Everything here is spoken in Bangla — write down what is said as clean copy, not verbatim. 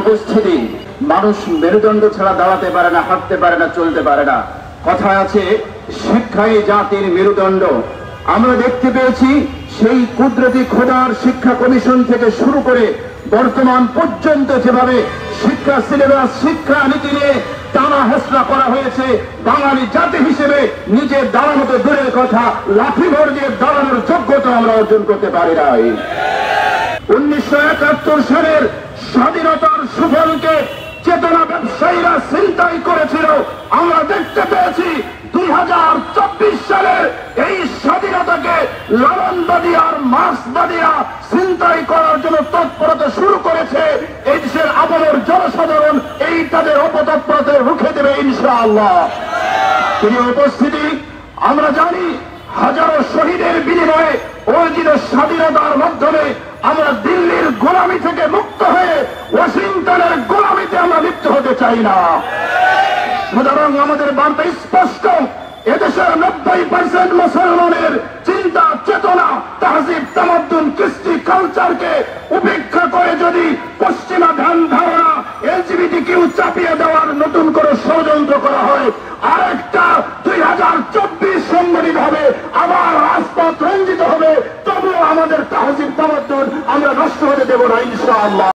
উপস্থিতি, মানুষ মেরুদণ্ড ছাড়া দাঁড়াতে পারে না, হাঁটতে পারে না, চলতে পারে না। কথা আছে, শিক্ষাই জাতির মেরুদণ্ড। আমরা দেখতে পেয়েছি সেই কুদরতি খোদার শিক্ষা কমিশন থেকে শুরু করে বর্তমান পর্যন্ত যেভাবে শিক্ষা সিলেবাস, শিক্ষা নীতি নিয়ে টানা হেসরা করা হয়েছে, বাঙালি জাতি হিসেবে নিজের দাঁড়ানো তো দূরের কথা, লাঠি ভর দিয়ে দাঁড়ানোর যোগ্যতা আমরা অর্জন করতে পারি নাই। 1971 সালের স্বাধীনতার সুফলকে চেতনা ব্যবসায়ীরা ছিনতাই করেছিল। আমরা দেখতে পেয়েছি 2024 সালের এই স্বাধীনতাকে লালনবাদী আর মার্ক্সবাদীরা ছিনতাই করার জন্য তৎপরতা শুরু করেছে। এই দেশের আপামর জনসাধারণ এই তাদের অপতৎপরতা রুখে দেবে ইনশাআল্লাহ। প্রিয় উপস্থিতি, আমরা জানি হাজারো শহীদের বিনিময়ে অর্জিত স্বাধীনতার মাধ্যমে আমরা দিল্লির গোলামি থেকে মুক্ত হয়ে ওয়াশিংটনের গোলামিতে আমরা লিপ্ত হতে চাই না। সুতরাং আমাদের বার্তা স্পষ্ট, এদেশের 90% মুসলমানের চিন্তা, চেতনা, তাহজিব, তামাদ্দুন, কৃষ্টি, কালচারকে উপেক্ষা করে যদি পশ্চিমা ধ্যান ধারণা, LGBTQ চাপিয়ে দেওয়ার নতুন করে ষড়যন্ত্র করা হয়, আরেকটা 2024 সংগঠিত হবে, আবার রাজপথ রঞ্জিত হবে, তবুও আমাদের তাহজিব, তামাদ্দুন আমরা নষ্ট হতে দেব না ইনশাআল্লাহ।